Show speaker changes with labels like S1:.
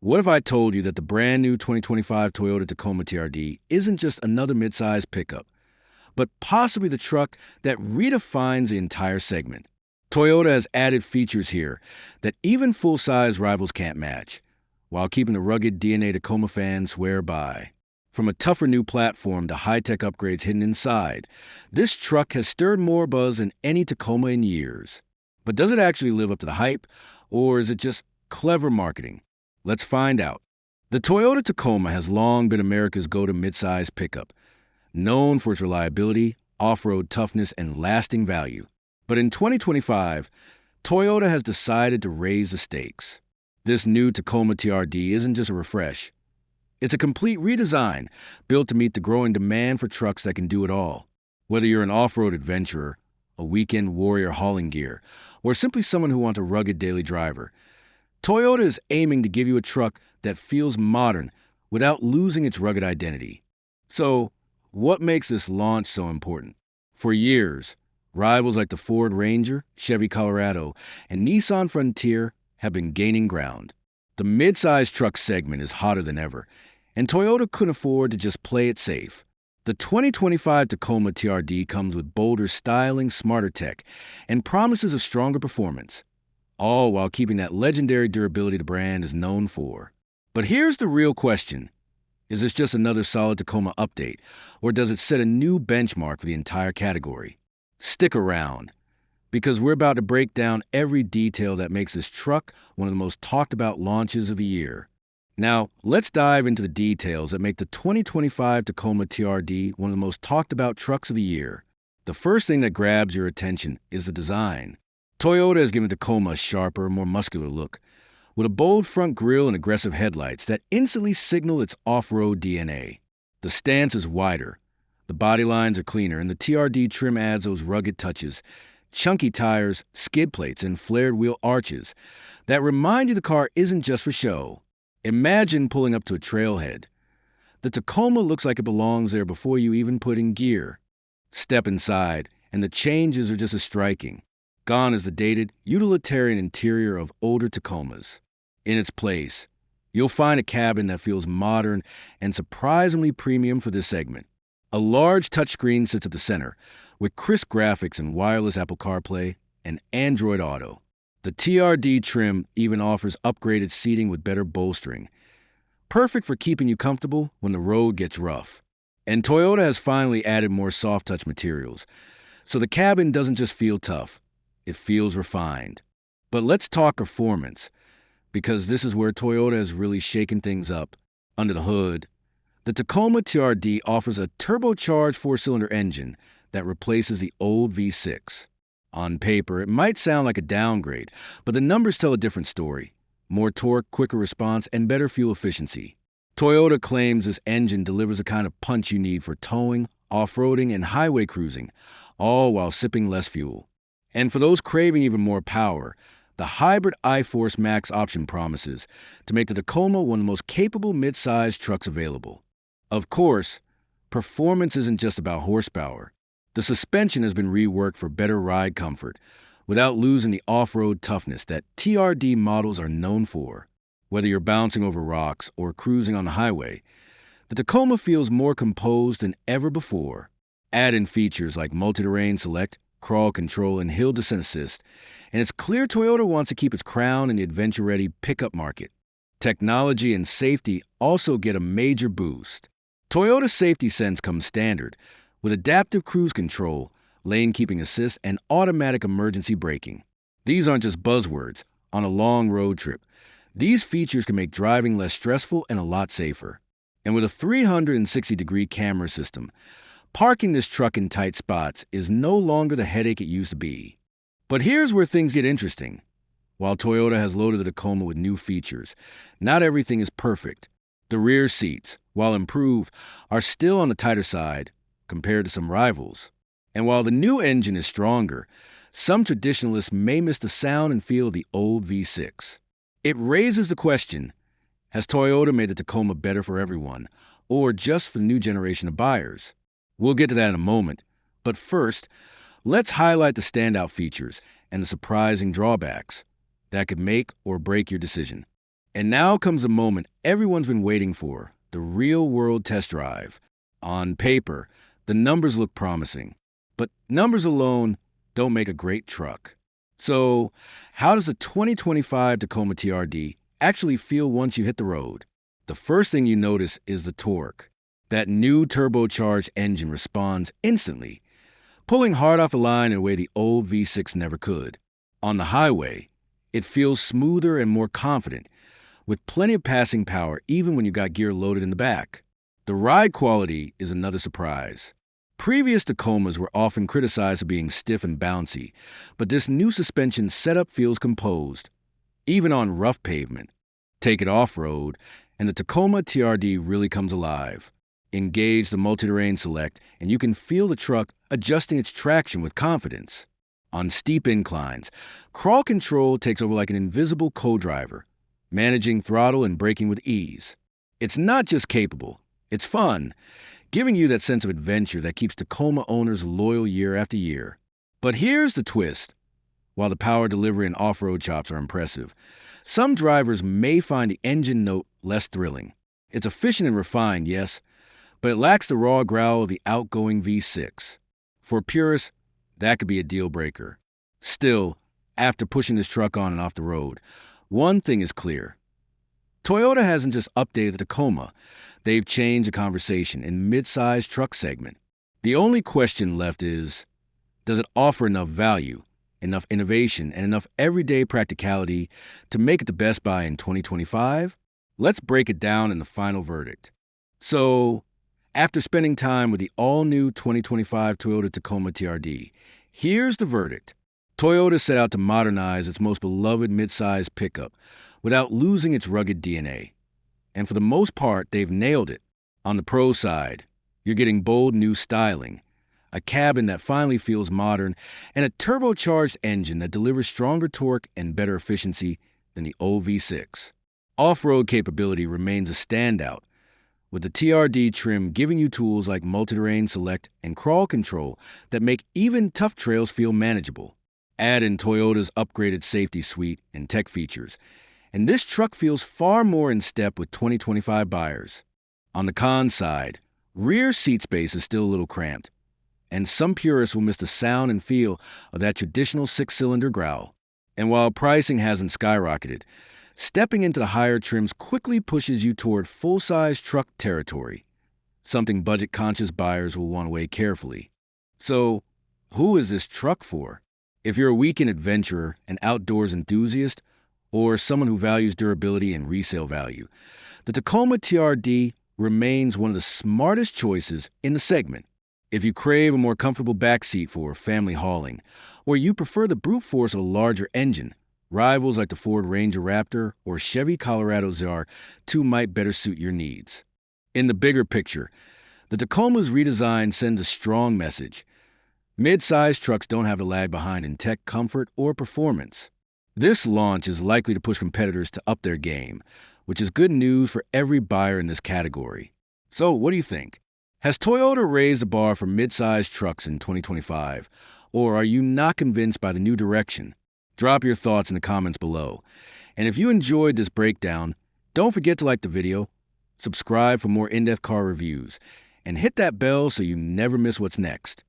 S1: What if I told you that the brand new 2025 Toyota Tacoma TRD isn't just another midsize pickup, but possibly the truck that redefines the entire segment? Toyota has added features here that even full-size rivals can't match, while keeping the rugged DNA Tacoma fans swear by. From a tougher new platform to high-tech upgrades hidden inside, this truck has stirred more buzz than any Tacoma in years. But does it actually live up to the hype, or is it just clever marketing? Let's find out. The Toyota Tacoma has long been America's go-to midsize pickup, known for its reliability, off-road toughness, and lasting value. But in 2025, Toyota has decided to raise the stakes. This new Tacoma TRD isn't just a refresh. It's a complete redesign built to meet the growing demand for trucks that can do it all. Whether you're an off-road adventurer, a weekend warrior hauling gear, or simply someone who wants a rugged daily driver, Toyota is aiming to give you a truck that feels modern without losing its rugged identity. So, what makes this launch so important? For years, rivals like the Ford Ranger, Chevy Colorado, and Nissan Frontier have been gaining ground. The mid-size truck segment is hotter than ever, and Toyota couldn't afford to just play it safe. The 2025 Tacoma TRD comes with bolder styling, smarter tech, and promises of stronger performance, all while keeping that legendary durability the brand is known for. But here's the real question. Is this just another solid Tacoma update, or does it set a new benchmark for the entire category? Stick around, because we're about to break down every detail that makes this truck one of the most talked about launches of the year. Now, let's dive into the details that make the 2025 Tacoma TRD one of the most talked about trucks of the year. The first thing that grabs your attention is the design. Toyota has given Tacoma a sharper, more muscular look, with a bold front grille and aggressive headlights that instantly signal its off-road DNA. The stance is wider, the body lines are cleaner, and the TRD trim adds those rugged touches, chunky tires, skid plates, and flared wheel arches that remind you the car isn't just for show. Imagine pulling up to a trailhead. The Tacoma looks like it belongs there before you even put in gear. Step inside, and the changes are just as striking. Gone is the dated, utilitarian interior of older Tacomas. In its place, you'll find a cabin that feels modern and surprisingly premium for this segment. A large touchscreen sits at the center, with crisp graphics and wireless Apple CarPlay and Android Auto. The TRD trim even offers upgraded seating with better bolstering, perfect for keeping you comfortable when the road gets rough. And Toyota has finally added more soft-touch materials, so the cabin doesn't just feel tough, it feels refined. But let's talk performance, because this is where Toyota has really shaken things up. Under the hood, the Tacoma TRD offers a turbocharged four-cylinder engine that replaces the old V6. On paper, it might sound like a downgrade, but the numbers tell a different story. More torque, quicker response, and better fuel efficiency. Toyota claims this engine delivers the kind of punch you need for towing, off-roading, and highway cruising, all while sipping less fuel. And for those craving even more power, the hybrid iForce Max option promises to make the Tacoma one of the most capable mid-sized trucks available. Of course, performance isn't just about horsepower. The suspension has been reworked for better ride comfort, without losing the off-road toughness that TRD models are known for. Whether you're bouncing over rocks or cruising on the highway, the Tacoma feels more composed than ever before. Add in features like multi-terrain select, crawl control, and hill descent assist, and it's clear Toyota wants to keep its crown in the adventure-ready pickup market. Technology and safety also get a major boost. Toyota Safety Sense comes standard, with adaptive cruise control, lane keeping assist, and automatic emergency braking. These aren't just buzzwords. On a long road trip, these features can make driving less stressful and a lot safer. And with a 360-degree camera system, parking this truck in tight spots is no longer the headache it used to be. But here's where things get interesting. While Toyota has loaded the Tacoma with new features, not everything is perfect. The rear seats, while improved, are still on the tighter side compared to some rivals. And while the new engine is stronger, some traditionalists may miss the sound and feel of the old V6. It raises the question, has Toyota made the Tacoma better for everyone, or just for the new generation of buyers? We'll get to that in a moment, but first, let's highlight the standout features and the surprising drawbacks that could make or break your decision. And now comes the moment everyone's been waiting for, the real-world test drive. On paper, the numbers look promising, but numbers alone don't make a great truck. So, how does the 2025 Tacoma TRD actually feel once you hit the road? The first thing you notice is the torque. That new turbocharged engine responds instantly, pulling hard off the line in a way the old V6 never could. On the highway, it feels smoother and more confident, with plenty of passing power even when you got gear loaded in the back. The ride quality is another surprise. Previous Tacomas were often criticized for being stiff and bouncy, but this new suspension setup feels composed, even on rough pavement. Take it off-road, and the Tacoma TRD really comes alive. Engage the multi-terrain select, and you can feel the truck adjusting its traction with confidence. On steep inclines, crawl control takes over like an invisible co-driver, managing throttle and braking with ease. It's not just capable, it's fun, giving you that sense of adventure that keeps Tacoma owners loyal year after year. But here's the twist. While the power delivery and off-road chops are impressive, some drivers may find the engine note less thrilling. It's efficient and refined, yes, but it lacks the raw growl of the outgoing V6. For purists, that could be a deal breaker. Still, after pushing this truck on and off the road, one thing is clear. Toyota hasn't just updated the Tacoma, they've changed the conversation in mid-sized truck segment. The only question left is, does it offer enough value, enough innovation, and enough everyday practicality to make it the best buy in 2025? Let's break it down in the final verdict. So, after spending time with the all-new 2025 Toyota Tacoma TRD, here's the verdict. Toyota set out to modernize its most beloved midsize pickup without losing its rugged DNA. And for the most part, they've nailed it. On the pro side, you're getting bold new styling, a cabin that finally feels modern, and a turbocharged engine that delivers stronger torque and better efficiency than the old V6. Off-road capability remains a standout, with the TRD trim giving you tools like multi-terrain select and crawl control that make even tough trails feel manageable. Add in Toyota's upgraded safety suite and tech features, and this truck feels far more in step with 2025 buyers. On the con side, rear seat space is still a little cramped, and some purists will miss the sound and feel of that traditional six-cylinder growl. And while pricing hasn't skyrocketed, stepping into the higher trims quickly pushes you toward full-size truck territory, something budget-conscious buyers will want to weigh carefully. So, who is this truck for? If you're a weekend adventurer, an outdoors enthusiast, or someone who values durability and resale value, the Tacoma TRD remains one of the smartest choices in the segment. If you crave a more comfortable backseat for family hauling, or you prefer the brute force of a larger engine, rivals like the Ford Ranger Raptor or Chevy Colorado ZR2 might better suit your needs. In the bigger picture, the Tacoma's redesign sends a strong message. Mid-size trucks don't have to lag behind in tech, comfort, or performance. This launch is likely to push competitors to up their game, which is good news for every buyer in this category. So, what do you think? Has Toyota raised the bar for mid-size trucks in 2025, or are you not convinced by the new direction? Drop your thoughts in the comments below. And if you enjoyed this breakdown, don't forget to like the video, subscribe for more in-depth car reviews, and hit that bell so you never miss what's next.